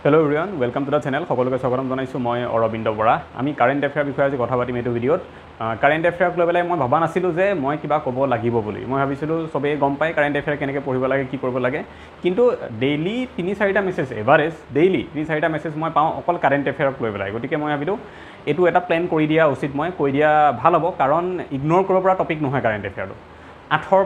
Hello everyone, welcome to the channel. সকলোকে স্বাগতম জনাইছো মই অৰবিন্দ বৰা। আমি কাৰেন্ট এফেয়াৰ বিষয়ে আজি কথা পাতিম এই ভিডিঅ'ত। কাৰেন্ট এফেয়াৰ লৈ পেলাই মই ভাবা নাছিলো যে মই কিবা ক'ব লাগিব বুলি। মই ভাবিছিলো সবে গম পায় কাৰেন্ট এফেয়াৰ কেনেকৈ পঢ়িব লাগে, কি কৰিব লাগে। কিন্তু ডেইলি 3-4টা মেছেজ এভাৰেজ ডেইলি 3-4টা মেছেজ মই পাওঁ অকল কাৰেন্ট এফেয়াৰক লৈ পেলাই। গতিকে মই ভাবিলো এইটো এটা প্লেন কৰি দিয়া উচিত, মই কৈ দিয়া ভাল হ'ব, কাৰণ ইগনোৰ কৰিব পৰা টপিক নহয় কাৰেন্ট এফেয়াৰটো। 8টাৰ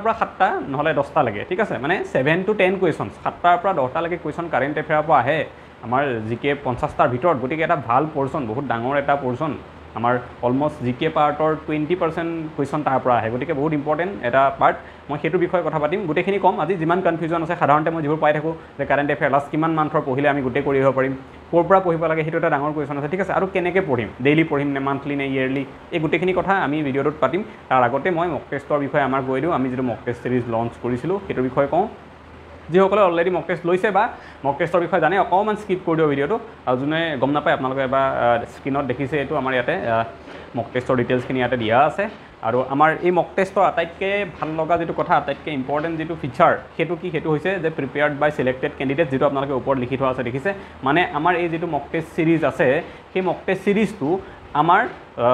পৰা 7টা নহলে 10টা লাগে, ঠিক আছে, মানে 7 to 10 কুৱেশ্যনছ, 7টাৰ পৰা 10টা লৈকে কুৱেশ্যন কাৰেন্ট এফেয়াৰৰ পৰা আহে আমাৰ জিকে 50টাৰ ভিতৰত। গতিকে এটা ভাল পৰ্চন, বহুত ডাঙৰ এটা পৰ্চন, আমাৰ অলমষ্ট জিকে পাৰ্টৰ 20% কুৱেশ্যন তাৰ পৰা আহে। গতিকে বহুত ইম্পৰ্টেণ্ট এটা পাৰ্ট। মই সেইটোৰ বিষয়ে কথা পাতিম, গোটেইখিনি কম। আজি যিমান কনফিউজন আছে সাধাৰণতে মই যিবোৰ পাই থাকোঁ যে কাৰেন্ট এফেয়াৰ লাষ্ট কিমান মান্থৰ পঢ়িলে আমি গোটেই কৰি আহিব পাৰিম, ক'ৰ পৰা পঢ়িব লাগে, সেইটো এটা ডাঙৰ কুৱেশ্যন আছে, ঠিক আছে। আৰু কেনেকৈ পঢ়িম, ডেইলি পঢ়িম নে মান্থলি নে ইয়েৰলি, এই গোটেইখিনি কথা আমি ভিডিঅ'টোত পাতিম। তাৰ আগতে মই মক টেষ্টৰ বিষয়ে আমাৰ কৈ দিওঁ। আমি যিটো মক টেষ্ট চিৰিজ লঞ্চ কৰিছিলোঁ সেইটোৰ বিষয়ে কওঁ। যিসকলে অলৰেডি মক টেষ্ট লৈছে বা মক টেষ্টৰ বিষয়ে জানে অকণমান স্কিপ কৰি দিওঁ ভিডিঅ'টো, আৰু যোনে গম নাপায় আপোনালোকে এবাৰ স্ক্ৰীণত দেখিছে এইটো আমাৰ ইয়াতে মক টেষ্টৰ ডিটেইলছখিনি ইয়াতে দিয়া আছে। আৰু আমাৰ এই মক টেষ্টৰ আটাইতকৈ ভাল লগা যিটো কথা, আটাইতকৈ ইম্পৰ্টেণ্ট যিটো ফিচাৰ, সেইটো কি, সেইটো হৈছে যে প্ৰিপেয়াৰ্ড বাই চিলেক্টেড কেণ্ডিডেট, যিটো আপোনালোকে ওপৰত লিখি থোৱা আছে দেখিছে। মানে আমাৰ এই যিটো মক টেষ্ট চিৰিজ আছে, সেই মক টেষ্ট চিৰিজটো আমাৰ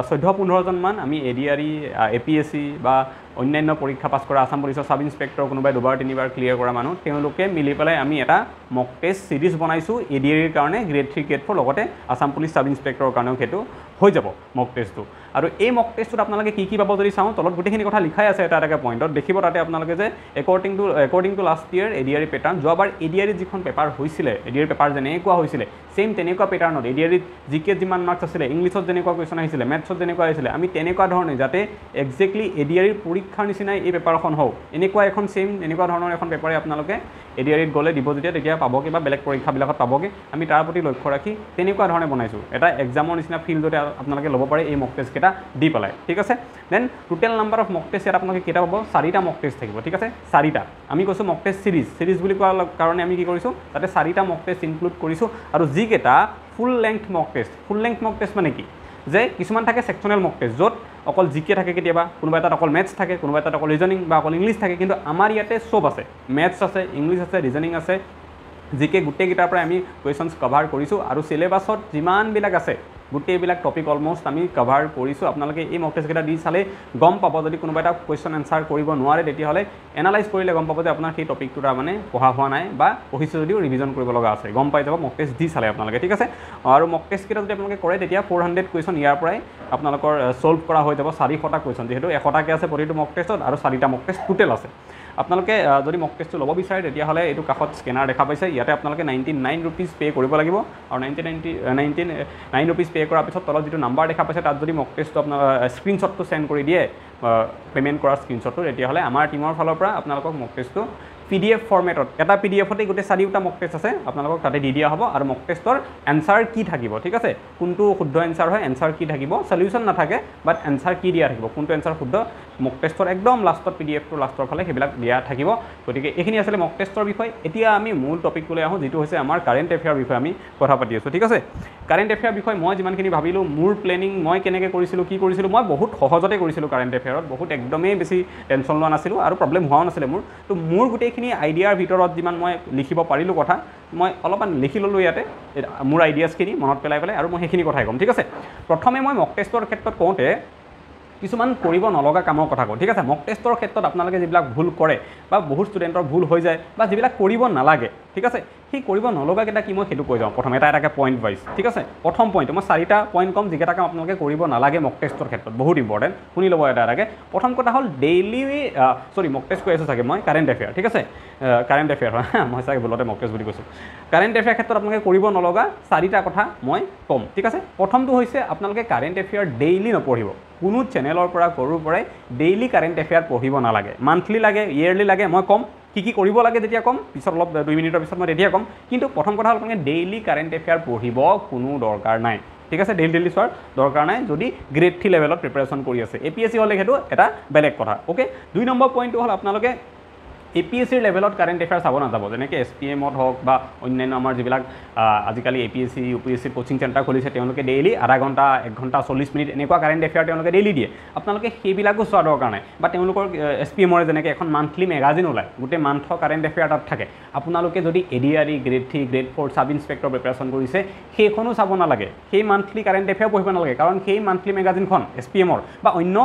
14-15জনমান আমি ADRE, APSC বা অন্যান্য পৰীক্ষা পাছ কৰা, আছাম পুলিচৰ ছাব ইন্সপেক্টৰ কোনোবাই 2-3বাৰ ক্লিয়াৰ কৰা মানুহ, তেওঁলোকে মিলি পেলাই আমি এটা মক টেষ্ট চিৰিজ বনাইছোঁ ADREৰ কাৰণে, গ্ৰেড 3, গ্ৰেড 4, লগতে আছাম পুলিচ ছাব ইন্সপেক্টৰৰ কাৰণেও সেইটো হৈ যাব মক টেষ্টটো। আৰু এই মক টেষ্টটোত আপোনালোকে কি কি পাব যদি চাওঁ, তলত গোটেইখিনি কথা লিখাই আছে এটা এটাকৈ পইণ্টত দেখিব। তাতে আপোনালোকে যে according to last year ADRE pattern, যোৱাবাৰ ADRE যিখন পেপাৰ হৈছিলে, ADRE পেপাৰ যেনেকুৱা হৈছিলে ছেইম তেনেকুৱা পেটাৰ্ণত ADREত জিকেত যিমান মাৰ্কছ আছিলে, ইংলিছত যেনেকুৱা কুৱেশ্যন আহিছিলে, মেথছত যেনেকুৱা আহিছিলে, আমি তেনেকুৱা ধৰণে যাতে একজেক্টলি ADREৰ পৰীক্ষাৰ নিচিনাই এই পেপাৰখন হওক, এনেকুৱা এখন ছেইম এনেকুৱা ধৰণৰ এখন পেপাৰে আপোনালোকে ADREত গ'লে দিব, তেতিয়া পাবগৈ বা বেলেগ পৰীক্ষাবিলাকত পাবগৈ। আমি তাৰ প্ৰতি লক্ষ্য ৰাখি তেনেকুৱা ধৰণে বনাইছোঁ, এটা এক্সামৰ নিচিনা ফিল যাতে আপোনালোকে ল'ব পাৰে এই মক টেষ্টকেইটা দি পেলাই, ঠিক আছে। Then total number of mock test ইয়াত আপোনালোকে কেইটা পাব, 4টা মক টেষ্ট থাকিব, ঠিক আছে, 4টা। আমি কৈছোঁ মক টেষ্ট চিৰিজ বুলি কোৱাৰ কাৰণে আমি কি কৰিছোঁ, তাতে 4টা মক টেষ্ট ইনক্লুড কৰিছোঁ। আৰু যিকেইটা ফুল লেংথ মক টেষ্ট মানে কি, যে কিছুমান থাকে ছেকশ্যনেল মক টেষ্ট, য'ত অকল জিকে থাকে, কেতিয়াবা কোনোবা এটাত অকল মেথছ থাকে, কোনোবা এটাত অকল ৰিজনিং বা অকল ইংলিছ থাকে। কিন্তু আমাৰ ইয়াতে চব আছে, মেথছ আছে, ইংলিছ আছে, ৰিজনিং আছে, জিকে, গোটেইকেইটাৰ পৰাই আমি কুৱেশ্যনছ কভাৰ কৰিছোঁ। আৰু চিলেবাছত যিমানবিলাক আছে গোটেইবিলাক টপিক অলমষ্ট আমি কভাৰ কৰিছোঁ। আপোনালোকে এই মক টেষ্টকেইটা দি চালে গম পাব, যদি কোনোবা এটা কুৱেশ্যন এনচাৰ কৰিব নোৱাৰে তেতিয়াহ'লে এনালাইজ কৰিলে গম পাব যে আপোনাৰ সেই টপিকটো তাৰমানে পঢ়া হোৱা নাই, বা পঢ়িছে যদিও ৰিভিজন কৰিব লগা আছে, গম পাই যাব মক টেষ্ট দি চালে আপোনালোকে, ঠিক আছে। আৰু মক টেষ্টকেইটা যদি আপোনালোকে কৰে তেতিয়া 400 কুৱেশ্যন ইয়াৰ পৰাই আপোনালোকৰ ছল্ভ কৰা হৈ যাব। 400টা কুৱেশ্যন, যিহেতু 100টাকৈ আছে প্ৰতিটো মক টেষ্টত, আৰু 4টা মক টেষ্ট টোটেল আছে। আপোনালোকে যদি মক টেষ্টটো ল'ব বিচাৰে তেতিয়াহ'লে এইটো কাষত স্কেনাৰ দেখা পাইছে, ইয়াতে আপোনালোকে 99 ৰুপিজ পে' কৰিব লাগিব। আৰু 99 ৰুপিজ পে' কৰাৰ পিছত তলত যিটো নাম্বাৰ দেখা পাইছে, তাত যদি মক টেষ্টটো আপোনাৰ স্ক্ৰীণশ্বটটো চেণ্ড কৰি দিয়ে, পে'মেণ্ট কৰাৰ স্ক্ৰীণশ্বটটো, তেতিয়াহ'লে আমাৰ টীমৰ ফালৰ পৰা আপোনালোকক মক টেষ্টটো PDF ফৰ্মেটত, এটা PDFতে গোটেই 4টা মক টেষ্ট আছে, আপোনালোকক তাতে দি দিয়া হ'ব। আৰু মক টেষ্টৰ এনচাৰ কি থাকিব, ঠিক আছে, কোনটো শুদ্ধ এনচাৰ হয়, এনচাৰ কি থাকিব, চলিউশ্যন নাথাকে, বাট এনচাৰ কি দিয়া থাকিব, কোনটো এনচাৰ শুদ্ধ, মক টেষ্টৰ একদম লাষ্টত PDFটোৰ লাষ্টৰ ফালে সেইবিলাক দিয়া থাকিব। গতিকে এইখিনি আছিলে মক টেষ্টৰ বিষয়। এতিয়া আমি মূল টপিকটোলৈ আহোঁ, যিটো হৈছে আমাৰ কাৰেণ্ট এফেয়াৰ বিষয়ে আমি কথা পাতি আছোঁ, ঠিক আছে। কাৰেণ্ট এফেয়াৰ বিষয়ে মই যিমানখিনি ভাবিলোঁ, মোৰ প্লেনিং মই কেনেকৈ কৰিছিলোঁ, কি কৰিছিলোঁ, মই বহুত সহজতে কৰিছিলোঁ কাৰেণ্ট এফেয়াৰত, বহুত একদমেই বেছি টেনশ্যন লোৱা নাছিলোঁ আৰু প্ৰব্লেম হোৱাও নাছিলে মোৰ। তো মোৰ গোটেইখিনি আইডিয়াৰ ভিতৰত যিমান মই লিখিব পাৰিলোঁ কথা, মই অলপমান লিখি ল'লোঁ ইয়াতে মোৰ আইডিয়াছখিনি মনত পেলাই পেলাই, আৰু মই সেইখিনি কথাই ক'ম, ঠিক আছে। প্ৰথমে মই মক টেষ্টৰ ক্ষেত্ৰত কওঁতে কিছুমান কৰিব নলগা কামৰ কথা কওঁ, ঠিক আছে। মক টেষ্টৰ ক্ষেত্ৰত আপোনালোকে যিবিলাক ভুল কৰে বা বহুত ষ্টুডেণ্টৰ ভুল হৈ যায়, বা যিবিলাক কৰিব নালাগে, ঠিক আছে, সেই কৰিব নলগাকেইটা কি মই সেইটো কৈ যাওঁ প্ৰথমে এটা এটাকৈ পইণ্ট ৱাইজ, ঠিক আছে। প্ৰথম পইণ্ট মই 4টা পইণ্ট ক'ম, যিকেইটা কাম আপোনালোকে কৰিব নালাগে মক টেষ্টৰ ক্ষেত্ৰত, বহুত ইম্পৰ্টেণ্ট, শুনি ল'ব এটা এটাকৈ। প্ৰথম কথা হ'ল মক টেষ্ট কৈ আছোঁ চাগে মই, কাৰেণ্ট এফেয়াৰ, ঠিক আছে, কাৰেণ্ট এফেয়াৰ হয়, মই চাগে ভুলতে মক টেষ্ট বুলি কৈছোঁ। কাৰেণ্ট এফেয়াৰ ক্ষেত্ৰত আপোনালোকে কৰিব নলগা 4টা কথা মই ক'ম, ঠিক আছে। প্ৰথমটো হৈছে আপোনালোকে কাৰেণ্ট এফেয়াৰ ডেইলি নপঢ়িব, কোনো চেনেলৰ পৰা সৰুৰ পৰাই ডেইলি কাৰেণ্ট এফেয়াৰ পঢ়িব নালাগে। মান্থলি লাগে, ইয়েৰলি লাগে, মই ক'ম কি কৰিব লাগে তেতিয়া ক'ম, পিছত অলপ 2 মিনিটৰ পিছত মই তেতিয়া ক'ম। কিন্তু প্ৰথম কথা হ'ল আপোনালোকে ডেইলি কাৰেণ্ট এফেয়াৰ পঢ়িব কোনো দৰকাৰ নাই, ঠিক আছে, ডেইলি চোৱাৰ দৰকাৰ নাই যদি গ্ৰেড 3 লেভেলত প্ৰিপাৰেশ্যন কৰি আছে। APSC হ'লে সেইটো এটা বেলেগ কথা, অ'কে। 2 নম্বৰ পইণ্টটো হ'ল আপোনালোকে APSCৰ লেভেলত কাৰেণ্ট এফেয়াৰ চাব নাযাব, যেনেকৈ SPMত হওক বা অন্যান্য আমাৰ যিবিলাক আজিকালি APSC UPSC কোচিং চেণ্টাৰ খুলিছে, তেওঁলোকে ডেইলি আধা ঘণ্টা 1 ঘণ্টা 40 মিনিট এনেকুৱা কাৰেণ্ট এফেয়াৰ তেওঁলোকে ডেইলি দিয়ে। আপোনালোকে সেইবিলাকো চোৱা দৰকাৰ নাই, বা তেওঁলোকৰ SPMৰে যেনেকৈ এখন মান্থলি মেগাজিন ওলায়, গোটেই মান্থৰ কাৰেণ্ট এফেয়াৰ তাত থাকে। আপোনালোকে যদি ADRE grade 3 grade 4 sub inspector preparation কৰিছে, সেইখনো চাব নালাগে, সেই মান্থলি কাৰেণ্ট এফেয়াৰ পঢ়িব নালাগে, কাৰণ সেই মান্থলি মেগাজিনখন SPMৰ বা অন্য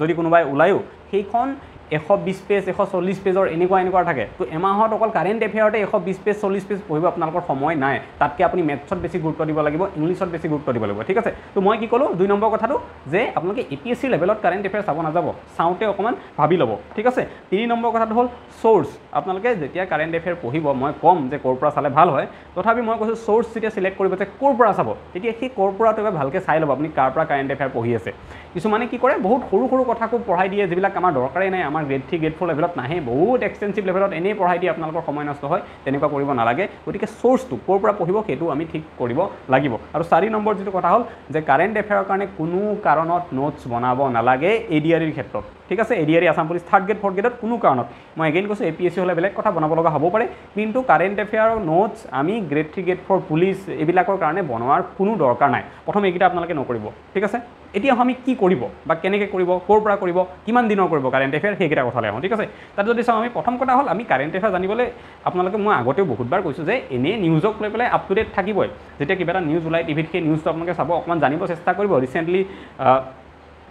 যদি কোনোবাই ওলায়ো, সেইখন 120 পেজ 140 পেজৰ এনেকুৱা থাকে। তো এমাহত অকল কাৰেণ্ট এফেয়াৰতে 120 পেজ 40 পেজ পঢ়িব আপোনালোকৰ সময় নাই। তাতকৈ আপুনি মেথছত বেছি গুৰুত্ব দিব লাগিব, ইংলিছত বেছি গুৰুত্ব দিব লাগিব, ঠিক আছে। তো মই কি ক'লোঁ 2 নম্বৰ কথাটো যে আপোনালোকে APSC লেভেলত কাৰেণ্ট এফেয়াৰ চাব নাযাব, চাওঁতে অকণমান ভাবি ল'ব, ঠিক আছে। 3 নম্বৰ কথাটো হ'ল চ'ৰ্চ। আপোনালোকে যেতিয়া কাৰেণ্ট এফেয়াৰ পঢ়িব, মই ক'ম যে ক'ৰ পৰা চালে ভাল হয়, তথাপি মই কৈছোঁ চ'ৰ্চ যেতিয়া চিলেক্ট কৰিব যে ক'ৰ পৰা চাব, তেতিয়া সেই ক'ৰ পৰাটো এবাৰ ভালকৈ চাই ল'ব আপুনি কাৰ পৰা কাৰেণ্ট এফেয়াৰ পঢ়ি আছে। কিছুমানে কি কৰে বহুত সৰু কথাকো পঢ়াই দিয়ে, যিবিলাক আমাৰ দৰকাৰেই নাই, আমাৰ গ্ৰেড 3 গ্ৰেড 4 লেভেলত নাহে, বহুত এক্সটেনচিভ লেভেলত এনেই পঢ়াই দিয়ে, আপোনালোকৰ সময় নষ্ট হয়, তেনেকুৱা কৰিব নালাগে। গতিকে চ'ৰ্চটো ক'ৰ পৰা পঢ়িব সেইটো আমি ঠিক কৰিব লাগিব। আৰু 4 নম্বৰ যিটো কথা হ'ল যে কাৰেণ্ট এফেয়াৰৰ কাৰণে কোনো কাৰণত নোটছ বনাব নালাগে ADREৰ ক্ষেত্ৰত, ঠিক আছে। ADRE Assam police 3rd grade 4th গ্ৰেডত কোনো কাৰণত, মই এগেইন কৈছোঁ APSC হ'লে বেলেগ কথা বনাব লগা হ'ব পাৰে, কিন্তু কাৰেণ্ট এফেয়াৰৰ নোটছ আমি গ্ৰেড 3 গ্ৰেড 4 পুলিচ এইবিলাকৰ কাৰণে বনোৱাৰ কোনো দৰকাৰ নাই। প্ৰথম এইকেইটা আপোনালোকে নকৰিব, ঠিক আছে। এতিয়া আমি কি কৰিব বা কেনেকৈ কৰিব, ক'ৰ পৰা কৰিব, কিমান দিনৰ কৰিব কাৰেণ্ট এফেয়াৰ, সেইকেইটা কথালৈ আহোঁ, ঠিক আছে। তাত যদি চাওঁ আমি প্ৰথম কথা হ'ল আমি কাৰেণ্ট এফেয়াৰ জানিবলৈ আপোনালোকে মই আগতেও বহুতবাৰ কৈছোঁ যে এনেই নিউজক লৈ পেলাই আপ টু ডেট থাকিবই। যেতিয়া কিবা এটা নিউজ ওলাই টিভিত, সেই নিউজটো আপোনালোকে চাব, অকণমান জানিব চেষ্টা কৰিব। ৰিচেণ্টলি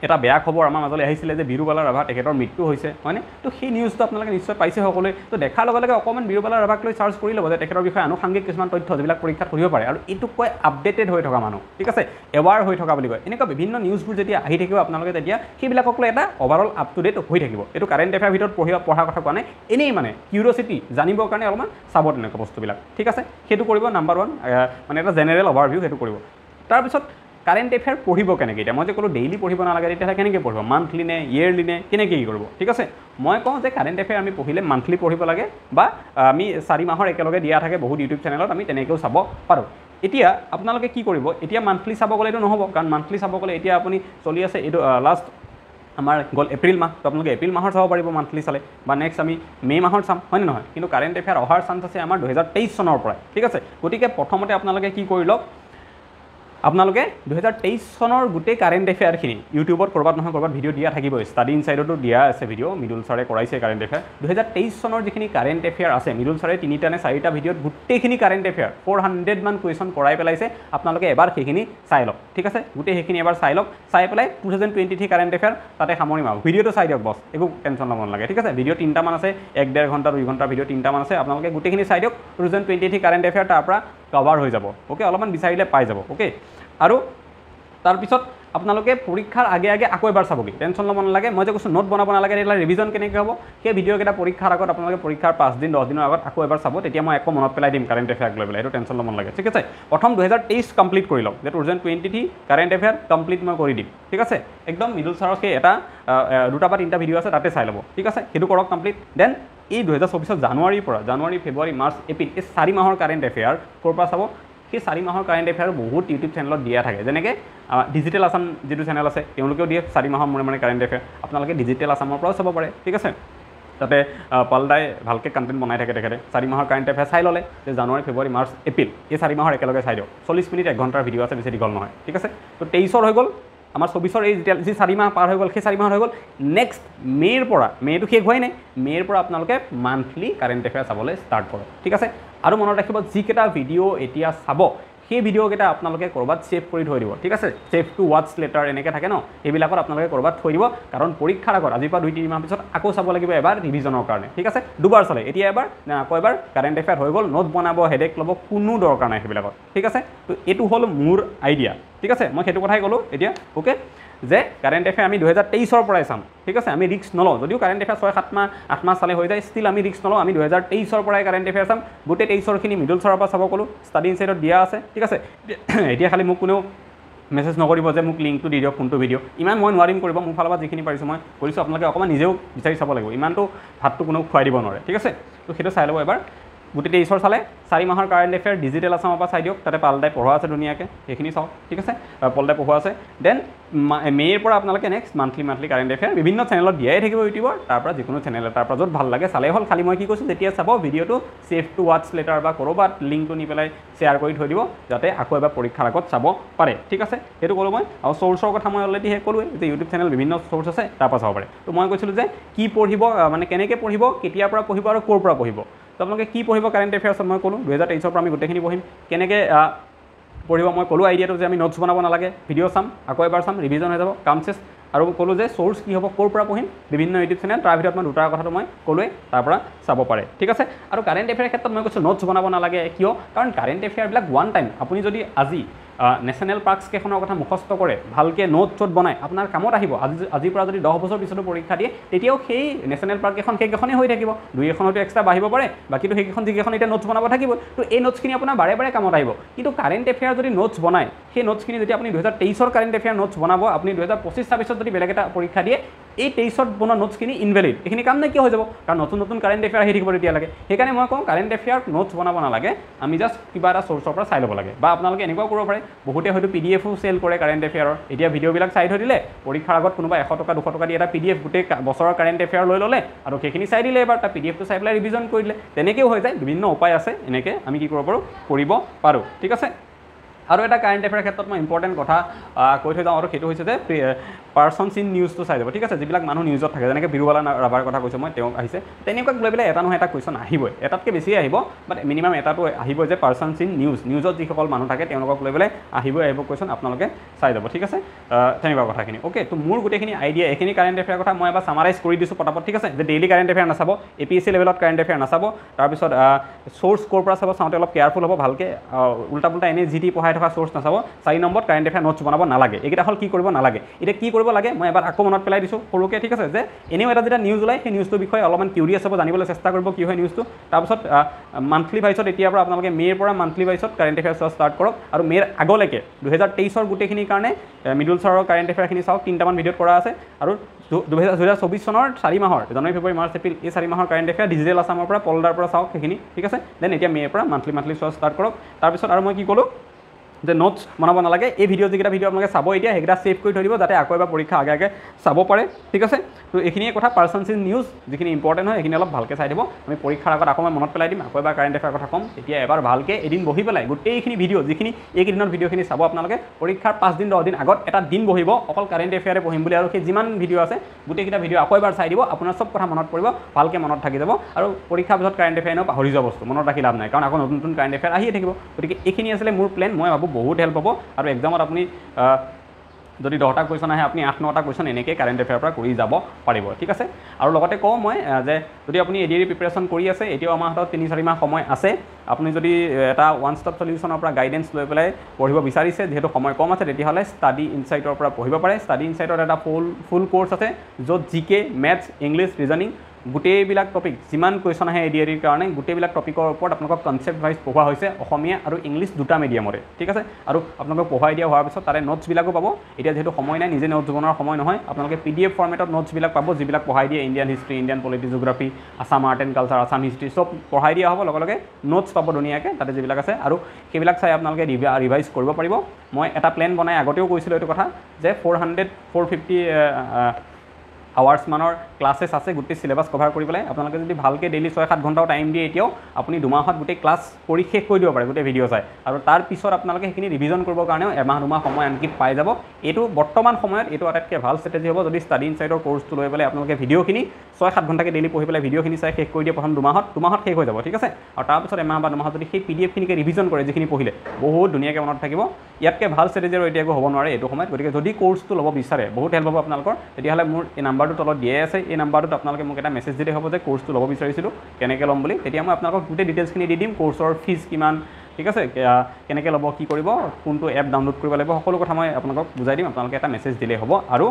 এটা বেয়া খবৰ আমাৰ মাজলৈ আহিছিলে যে বিৰুবালা ৰাভা তেখেতৰ মৃত্যু হৈছে, হয়নে। তো সেই নিউজটো আপোনালোকে নিশ্চয় পাইছে সকলোৱে। তো দেখাৰ লগে লগে অকণমান বিৰুবালা ৰাভাক লৈ চাৰ্চ কৰি ল'ব যে তেখেতৰ বিষয়ে আনুষাংগিক কিছুমান তথ্য যিবিলাক পৰীক্ষাত সুধিব পাৰে, আৰু এইটোক কয় আপডেটেড হৈ থকা মানুহ, ঠিক আছে, এৱাৰ হৈ থকা বুলি কয়। এনেকুৱা বিভিন্ন নিউজবোৰ যেতিয়া আহি থাকিব আপোনালোকে তেতিয়া সেইবিলাকক লৈ এটা অভাৰঅল আপ টু ডেট হৈ থাকিব। এইটো কাৰেণ্ট এফেয়াৰ ভিতৰত পঢ়াৰ কথা কোৱা নাই, এনেই মানে কিউৰিয়চিটি জানিবৰ কাৰণে অলপমান চাব তেনেকুৱা বস্তুবিলাক, ঠিক আছে। সেইটো কৰিব নাম্বাৰ 1, মানে এটা জেনেৰেল অভাৰভিউ সেইটো কৰিব। তাৰপিছত কাৰেণ্ট এফেয়াৰ পঢ়িব কেনেকৈ, এতিয়া মই যে ক'লোঁ ডেইলি পঢ়িব নালাগে, তেতিয়াহ'লে কেনেকৈ পঢ়িব, মান্থলি নে ইয়েৰলি নে কেনেকৈ কি কৰিব, ঠিক আছে। মই কওঁ যে কাৰেণ্ট এফেয়াৰ আমি পঢ়িলে মান্থলি পঢ়িব লাগে, বা আমি 4 মাহৰ একেলগে দিয়া থাকে বহুত ইউটিউব চেনেলত, আমি তেনেকৈও চাব পাৰোঁ। এতিয়া আপোনালোকে কি কৰিব, এতিয়া মান্থলি চাব গ'লেতো নহ'ব, কাৰণ মান্থলি চাব গ'লে এতিয়া আপুনি চলি আছে এইটো লাষ্ট আমাৰ গ'ল এপ্ৰিল মাহ, তো আপোনালোকে এপ্ৰিল মাহৰ চাব পাৰিব মান্থলি চালে, বা নেক্সট আমি মে' মাহৰ চাম, হয়নে নহয়। কিন্তু কাৰেণ্ট এফেয়াৰ অহাৰ চান্স আছে আমাৰ 2023 চনৰ পৰাই, ঠিক আছে। গতিকে প্ৰথমতে আপোনালোকে কি কৰি লওক, আপোনালোকে 2023 চনৰ গোটেই কাৰেণ্ট এফেয়াৰখিনি ইউটিউবত ক'ৰবাত নহয় ক'ৰবাত ভিডিঅ' দিয়া থাকিবই, ষ্টাডি ইনচাইডতো দিয়া আছে ভিডিঅ', মৃদুল ছাৰে কৰাইছে কাৰেণ্ট এফেয়াৰ। 2023 চনৰ যিখিনি কাৰেণ্ট এফেয়াৰ আছে, মৃদুল ছাৰে 3টা নে 4টা ভিডিঅ'ত গোটেইখিনি কাৰেণ্ট এফেয়াৰ 400 মান কুৱেশ্যন কৰাই পেলাইছে। আপোনালোকে এবাৰ সেইখিনি চাই লওক, ঠিক আছে। গোটেই সেইখিনি এবাৰ চাই লওক, চাই পেলাই 2023 কাৰেণ্ট এফেয়াৰ তাতে সামৰি মাৰক। ভিডিঅ'টো চাই দিয়ক বছ, একো টেনশ্যন ল'ব নালাগে, ঠিক আছে। ভিডিঅ' 3টা মান আছে, 1-1.5 ঘণ্টা 2 ঘণ্টাৰ ভিডিঅ' 3টা মান আছে, আপোনালোকে গোটেইখিনি চাই দিয়ক। 2023 কাৰেণ্ট এফেয়াৰ তাৰ পৰা কভাৰ হৈ যাব, অ'কে। অলপমান বিচাৰিলে পাই যাব, অ'কে। আৰু তাৰপিছত আপোনালোকে পৰীক্ষাৰ আগে আগে আকৌ এবাৰ চাবগৈ, টেনশ্যন ল'ব নালাগে। মই যে কৈছোঁ নোট বনাব নালাগে, তেতিয়াহ'লে ৰিভিজন কেনেকৈ হ'ব, সেই ভিডিঅ'কেইটা পৰীক্ষাৰ আগত আপোনালোকে পৰীক্ষাৰ 5 দিন 10 দিনৰ আগত আকৌ এবাৰ চাব, তেতিয়া মই আকৌ মনত পেলাই দিম কাৰেণ্ট এফেয়াৰ লৈ পেলাই, এইটো টেনশ্যন ল'ব নালাগে, ঠিক আছে। প্ৰথম 2023 কমপ্লিট কৰি লওক, যে 2023 কাৰেণ্ট এফেয়াৰ কমপ্লিট মই কৰি দিম, ঠিক আছে। একদম মৃদুল ছাৰৰ সেই এটা 2টা বা 3টা ভিডিঅ' আছে, তাতে চাই ল'ব, ঠিক আছে। সেইটো কৰক কমপ্লিট। দেন এই 2024 জানুৱাৰীৰ পৰা জানুৱাৰী, ফেব্ৰুৱাৰী, মাৰ্চ, এপ্ৰিল, এই 4 মাহৰ কাৰেণ্ট এফেয়াৰ ক'ৰ পৰা চাব, সেই 4 মাহৰ কাৰেণ্ট এফেয়াৰ বহুত ইউটিউব চেনেলত দিয়া থাকে, যেনেকৈ ডিজিটেল আছাম যিটো চেনেল আছে তেওঁলোকেও দিয়ে 4 মাহৰ মূৰে কাৰেণ্ট এফেয়াৰ, আপোনালোকে ডিজিটেল আছামৰ পৰাও চাব পাৰে, ঠিক আছে। তাতে পালদাই ভালকৈ কণ্টেণ্ট বনাই থাকে তেখেতে। 4 মাহৰ কাৰেণ্ট এফেয়াৰ চাই ল'লে, যে জানুৱাৰী, ফেব্ৰুৱাৰী, মাৰ্চ, এপ্ৰিল এই 4 মাহৰ একেলগে চাই দিয়ক। 40 মিনিট 1 ঘণ্টাৰ ভিডিঅ' আছে, বেছি দীঘল নহয়, ঠিক আছে। তো 23 হৈ গ'ল, আমাৰ 24 এই যি 4 মাহ পাৰ হৈ গ'ল, সেই 4 মাহত হৈ গ'ল। নেক্সট মে'ৰ পৰা, মে'টো শেষ হোৱাই নাই, মে'ৰ পৰা আপোনালোকে মান্থলি কাৰেণ্ট এফেয়াৰ চাবলৈ ষ্টাৰ্ট কৰক, ঠিক আছে। আৰু মনত ৰাখিব, যিকেইটা ভিডিঅ' এতিয়া চাব সেই ভিডিঅ'কেইটা আপোনালোকে ক'ৰবাত ছেভ কৰি থৈ দিব, ঠিক আছে। ছেভ টু ৱাটছ লেটাৰ এনেকৈ থাকে ন, সেইবিলাকত আপোনালোকে ক'ৰবাত থৈ দিব, কাৰণ পৰীক্ষাৰ আগত আজিৰ পৰা 2-3 মাহ পিছত আকৌ চাব লাগিব এবাৰ ৰিভিজনৰ কাৰণে, ঠিক আছে। 2বাৰ চালে, এতিয়া এবাৰ আকৌ এবাৰ কাৰেণ্ট এফেয়াৰ হৈ গ'ল, নোট বনাব, হেডেক ল'ব, কোনো দৰকাৰ নাই সেইবিলাকত, ঠিক আছে। তো এইটো হ'ল মোৰ আইডিয়া, ঠিক আছে। মই সেইটো কথাই ক'লোঁ এতিয়া, অ'কে, যে কাৰেণ্ট এফেয়াৰ আমি 2023 পৰাই চাম, ঠিক আছে। আমি ৰিস্ক নলওঁ, যদিও কাৰেণ্ট এফেয়াৰ 6-7 মাহ 8 মাহ চালে হৈ যায়, ষ্টিল আমি ৰিস্ক নলওঁ, আমি 2023 পৰাই কাৰেণ্ট এফেয়াৰ চাম। গোটেই 23খিনি মৃদুল ছাৰৰ পৰা চাব ক'লোঁ, ষ্টাডি ইনচাইডত দিয়া আছে, ঠিক আছে। এতিয়া খালি মোক কোনেও মেছেজ নকৰিব যে মোক লিংকটো দি দিয়ক কোনটো ভিডিঅ', ইমান মই নোৱাৰিম কৰিব, মোৰ ফালৰ পৰা যিখিনি পাৰিছোঁ মই কৰিছোঁ। আপোনালোকে অকণমান নিজেও বিচাৰি চাব লাগিব, ইমানটো ভাতটো কোনেও খুৱাই দিব নোৱাৰে, ঠিক আছে। তো সেইটো চাই ল'ব এবাৰ। গোটেই 23 চালে 4 মাহৰ কাৰেণ্ট এফেয়াৰ ডিজিটেল আছামৰ পৰা চাই দিয়ক তাতে পালদাই পঢ়োৱা আছে ধুনীয়াকৈ সেইখিনি চাওক ঠিক আছে পালদাই পঢ়োৱা আছে দেন মে'ৰ পৰা আপোনালোকে নেক্সট মান্থলি কাৰেণ্ট এফেয়াৰ বিভিন্ন চেনেলত দিয়াই থাকিব ইউটিউবৰ তাৰ পৰা যিকোনো চেনেল এটাৰ পৰা য'ত ভাল লাগে চালেই হ'ল খালি মই কি কৈছোঁ যেতিয়া চাব ভিডিঅ'টো ছেভ টু ৱাটচ লেটাৰ বা ক'ৰবাত লিংকটো নি পেলাই শ্বেয়াৰ কৰি থৈ দিব যাতে আকৌ এবাৰ পৰীক্ষাৰ আগত চাব পাৰে ঠিক আছে সেইটো ক'লোঁ মই আৰু চ'ৰ্চৰ কথা মই অলৰেডি শেষ ক'লোৱে যে ইউটিউব চেনেল বিভিন্ন চ'ৰ্চ আছে তাৰ পৰা চাব পাৰে তো মই কৈছিলোঁ যে কি পঢ়িব মানে কেনেকৈ পঢ়িব কেতিয়াৰ পৰা পঢ়িব আৰু ক'ৰ পৰা পঢ়িব তো আপোনালোকে কি পঢ়িব কাৰেণ্ট এফেয়াৰ্ছত মই ক'লোঁ 2023 পৰা আমি গোটেইখিনি পঢ়িম কেনেকৈ পঢ়িব মই ক'লোঁ আইডিয়াটো যে আমি নোটছ বনাব নালাগে ভিডিঅ' চাম আকৌ এবাৰ চাম ৰিভিজন হৈ যাব কাম চেছ আৰু ক'লোঁ যে চ'ৰ্চ কি হ'ব ক'ৰ পৰা পঢ়িম বিভিন্ন ইউটিউব চেনেল তাৰ ভিতৰত মই দুটাৰ কথাটো মই ক'লোৱে তাৰ পৰা চাব পাৰে ঠিক আছে আৰু কাৰেণ্ট এফেয়াৰ ক্ষেত্ৰত মই কৈছোঁ নোটছ বনাব নালাগে কিয় কাৰণ কাৰেণ্ট এফেয়াৰবিলাক ওৱান টাইম আপুনি যদি আজি নেশ্যনেল পাৰ্কছকেইখনৰ কথা মুখস্থ কৰে ভালকৈ নোট চ'ট বনাই আপোনাৰ কামত আহিব আজিৰ পৰা যদি 10 বছৰ পিছতো পৰীক্ষা দিয়ে তেতিয়াও সেই নেশ্যনেল পাৰ্ককেইখন সেইকেইখনেই হৈ থাকিব দুই এখন হয়তো এক্সট্ৰা বাঢ়িব পাৰে বাকীটো সেইকেইখন যিকেইখন এতিয়া নোটছ বনাব থাকিব তো এই নোটছখিনি আপোনাৰ বাৰে বাৰে কামত আহিব কিন্তু কাৰেণ্ট এফেয়াৰ যদি নোটছ বনায় সেই নোটছখিনি যেতিয়া আপুনি 2023 কাৰেণ্ট এফেয়াৰ নোটছ বনাব আপুনি 2025-26 যদি বেলেগ এটা পৰীক্ষা দিয়ে এই 23 বনোৱা নোটছখিনি ইনভেলিড এইখিনি কাম নাইকিয়া হৈ যাব কাৰণ নতুন কাৰেণ্ট এফেয়াৰ আহি থাকিব তেতিয়ালৈকে সেইকাৰণে মই কওঁ কাৰেণ্ট এফেয়াৰ নোটছ বনাব নালাগে আমি জাষ্ট কিবা এটা চ'ৰ্চৰ পৰা চাই ল'ব লাগে বা আপোনালোকে এনেকুৱাও কৰিব পাৰে বহুতে হয়তো PDF-ও চেল কৰে কাৰেণ্ট এফেয়াৰৰ এতিয়া ভিডিঅ'বিলাক চাই থৈ দিলে পৰীক্ষাৰ আগত কোনোবা 100 টকা 200 টকা দি এটা PDF গোটেই বছৰৰ কাৰেণ্ট এফেয়াৰ লৈ ল'লে আৰু সেইখিনি চাই দিলে এবাৰ তাৰ PDF-টো চাই পেলাই ৰিভিজন কৰি দিলে তেনেকৈও হৈ যায় বিভিন্ন উপায় আছে এনেকৈ আমি কি কৰিব পাৰোঁ ঠিক আছে আৰু এটা কাৰেণ্ট এফেয়াৰ ক্ষেত্ৰত মই ইম্পৰ্টেণ্ট কথা কৈ থৈ যাওঁ আৰু সেইটো হৈছে যে পাৰ্চনছ ইন নিউজটো চাই যাব ঠিক আছে যিবিলাক মানুহ নিউজত থাকে যেনেকৈ বিৰুবালা ৰাভাৰ কথা কৈছোঁ মই তেওঁ আহিছে তেনেকুৱাক লৈ পেলাই এটা নহয় এটা কুৱেশ্যন আহিবই এটাতকৈ বেছি আহিব বাট মিনিমাম এটাটো আহিব যে পাৰ্চনছ ইন নিউজত যিসকল মানুহ থাকে তেওঁলোকক লৈ পেলাই আহিব কুৱেশ্যন আপোনালোকে চাই যাব ঠিক আছে তেনেকুৱা কথাখিনি অ'কে তো মোৰ গোটেইখিনি আইডিয়া এইখিনি কাৰেণ্ট এফেয়াৰ কথা মই এবাৰ চামাৰাইজ কৰি দিছোঁ পটাপট ঠিক আছে যে ডেইলি কাৰেণ্ট এফেয়াৰ নাচাব APSC লেভেলত কাৰেণ্ট এফেয়াৰ নাচাব তাৰপিছত চ'ৰ্চ ক'ৰ পৰা চাব চাওঁতে অলপ কেয়াৰফুল হ'ব ভালকৈ উল্টা পুল্টা এনেই যি টি পঢ়াই থকা চ'ৰ্চ নাচাব 4 নম্বৰত কাৰেণ্ট এফেয়াৰ নোটছ বনাব নালাগে এইকেইটা হ'ল কি কৰিব নালাগে এতিয়া কি কৰিব লাগে মই এবাৰ আকৌ মনত পেলাই দিছোঁ সৰুকৈ ঠিক আছে যে এনেও এটা যেতিয়া নিউজ ওলায় সেই নিউজটোৰ বিষয়ে অলপমান কিউৰিয়াছ হ'ব জানিবলৈ চেষ্টা কৰিব কি হয় নিউজটো তাৰপিছত মান্থলি ভাইছত এতিয়াৰ পৰা আপোনালোকে মে'ৰ পৰা মান্থলি ভাইছত কাৰেণ্ট এফেয়াৰ চোৱা ষ্টাৰ্ট কৰক আৰু মে'ৰ আগলৈকে 2023 গোটেইখিনিৰ কাৰণে মিডল ছাৰৰ কাৰেণ্ট এফেয়াৰখিনি চাওক 3টামান ভিডিঅ'ত কৰা আছে আৰু 2024 চনৰ 4 মাহৰ জানুৱাৰী ফেব্ৰুৱাৰী মাৰ্চ এপ্ৰিল এই 4 মাহৰ কাৰেণ্ট এফেয়াৰ ডিজিটেল আছামৰ পৰা পলদাৰ পৰা চাওক সেইখিনি ঠিক আছে দেন এতিয়া মে'ৰ পৰা মান্থলি চোৱা ষ্টাৰ্ট কৰক তাৰপিছত আৰু মই কি ক'লোঁ যে নোটছ বনাব নালাগে এই যিকেইটা ভিডিঅ' আপোনালোকে চাব এতিয়া সেইকেইটা ছেভ কৰি থৈ দিব যাতে আকৌ এবাৰ পৰীক্ষা আগে চাব পাৰে ঠিক আছে তো এইখিনিয়ে কথা পাৰ্চনছ ইন নিউজ যিখিনি ইম্পৰ্টেণ্ট হয় সেইখিনি অলপ ভালকৈ চাই দিব আমি পৰীক্ষাৰ আগত আকৌ মই মনত পেলাই দিম আকৌ এবাৰ কাৰেণ্ট এফেয়াৰ কথা ক'ম তেতিয়া এবাৰ ভালকৈ এদিন বহি পেলাই গোটেইখিনি ভিডিঅ' যিখিনি এইকেইদিনৰ ভিডিঅ'খিনি চাব আপোনালোকে পৰীক্ষাৰ 5 দিন 10 দিন আগত এটা দিন বহিব অকল কাৰেণ্ট এফেয়াৰে পঢ়িম বুলি আৰু সেই যিমান ভিডিঅ' আছে গোটেইকেইটা ভিডিঅ' আকৌ এবাৰ চাই দিব আপোনাৰ চব কথা মনত পৰিব ভালকৈ মনত থাকি যাব আৰু পৰীক্ষাৰ পিছত কাৰেণ্ট এফেয়াৰ এনেও পাহৰি যোৱা বস্তু মনত ৰাখি লাভ নাই কাৰণ আকৌ নতুন কাৰেণ্ট এফেয়াৰ আহিয়ে থাকিব গতিকে এইখিনি আছিলে মোৰ প্লেন মই ভাবোঁ বহুত হেল্প হ'ব আৰু এক্সামত আপুনি যদি 10টা কুৱেশ্যন আহে আপুনি 8-9টা কুৱেশ্যন এনেকৈ কাৰেণ্ট এফেয়াৰ পৰা কৰি যাব পাৰিব ঠিক আছে আৰু লগতে কওঁ মই যে যদি আপুনি ADR প্ৰিপেৰেশ্যন কৰি আছে এতিয়াও আমাৰ হাতত 3-4 মাহ সময় আছে আপুনি যদি এটা ওৱান ষ্টপ সলিউশ্যনৰ পৰা গাইডেন্স লৈ পেলাই পঢ়িব বিচাৰিছে যিহেতু সময় কম আছে তেতিয়াহ'লে ষ্টাডি ইনচাইটৰ পৰা পঢ়িব পাৰে ষ্টাডি ইনচাইটৰ এটা ফুল কোৰ্চ আছে য'ত GK মেথছ ইংলিছ ৰিজনিং গোটেইবিলাক টপিক যিমান কুৱেশ্যন আহে ADRৰ কাৰণে গোটেইবিলাক টপিকৰ ওপৰত আপোনালোকক কনচেপ্ট ভাইজ পঢ়োৱা হৈছে অসমীয়া আৰু ইংলিছ দুটা মিডিয়ামৰে ঠিক আছে আৰু আপোনালোকক পঢ়াই দিয়া হোৱাৰ পিছত তাৰে নোটছবিলাকো পাব এতিয়া যেহেতু সময় নাই নিজে নোটছ বনোৱাৰ সময় নহয় আপোনালোকে PDF ফৰ্মেটত নোটছবিলাক পাব যিবিলাক পঢ়াই দিয়ে Indian history Indian polity geography Assam art and culture Assam history চব পঢ়াই দিয়া হ'ব লগে নোটছ পাব ধুনীয়াকৈ তাতে যিবিলাক আছে আৰু সেইবিলাক চাই আপোনালোকে ৰিভাইজ কৰিব পাৰিব মই এটা প্লেন বনাই আগতেও কৈছিলোঁ এইটো কথা যে 450 আৱাৰ্ছ মানৰ ক্লাছেছ আছে গোটেই চিলেবাছ কভাৰ কৰি পেলাই আপোনালোকে যদি ভালকৈ ডেইলি 6-7 ঘণ্টাও টাইম দিয়ে এতিয়াও আপুনি 2 মাহত গোটেই ক্লাছ কৰি শেষ কৰি দিব পাৰে গোটেই ভিডিঅ' চাই আৰু তাৰ পিছত আপোনালোকে সেইখিনি ৰিভিজন কৰিবৰ কাৰণেও এমাহ 2 মাহ সময় আনকি পাই যাব এইটো বৰ্তমান সময়ত এইটো আটাইতকৈ ভাল ষ্ট্ৰেটেজি হ'ব যদি ষ্টাডি ইনচাইটৰ কোৰ্চটো লৈ পেলাই আপোনালোকে ভিডিঅ'খিনি 6-7 ঘণ্টাকৈ ডেইলি পঢ়ি পেলাই ভিডিঅ'খিনি চাই শেষ কৰি দিয়ে প্ৰথম 2 মাহত শেষ হৈ যাব ঠিক আছে আৰু তাৰপিছত এমাহ বা 2 মাহত যদি সেই PDFখিনিকে ৰিভিজন কৰে যিখিনি পঢ়িলে বহুত ধুনীয়াকৈ মনত থাকিব ইয়াতকৈ ভাল ষ্ট্ৰেটেজি আৰু এতিয়া একো হ'ব নোৱাৰে এইটো সময়ত গতিকে যদি কোৰ্চটো ল'ব বিচাৰে বহুত হেল্প হ'ব আপোনালোকৰ তেতিয়াহ'লে মোৰ এই নাম্বাৰটো তলত দিয়াই আছে এই নাম্বাৰটোত আপোনালোকে মোক এটা মেছেজ দিলে হ'ব যে কোৰ্চটো ল'ব বিচাৰিছিলোঁ কেনেকৈ ল'ম বুলি তেতিয়া মই আপোনালোকক গোটেই ডিটেইলছখিনি দি দিম কোৰ্চৰ ফিজ কিমান ঠিক আছে কেনেকৈ ল'ব কি কৰিব কোনটো এপ ডাউনলোড কৰিব লাগিব সকলো কথা মই আপোনালোকক বুজাই দিম আপোনালোকে এটা মেছেজ দিলেই হ'ব আৰু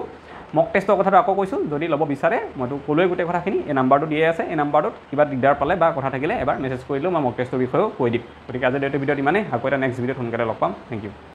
মক টেষ্টৰ কথাটো আকৌ কৈছোঁ যদি ল'ব বিচাৰে মইতো ক'লোৱে গোটেই কথাখিনি এই নাম্বাৰটো দিয়াই আছে এই নাম্বাৰটোত কিবা দিগদাৰ পালে বা কথা থাকিলে এবাৰ মেছেজ কৰিলেও মই মক টেষ্টৰ বিষয়েও কৈ দিম গতিকে আজি এইটো ভিডিঅ'ত ইমানেই আকৌ এটা নেক্সট ভিডিঅ'ত সোনকালে লগ পাম থেংক ইউ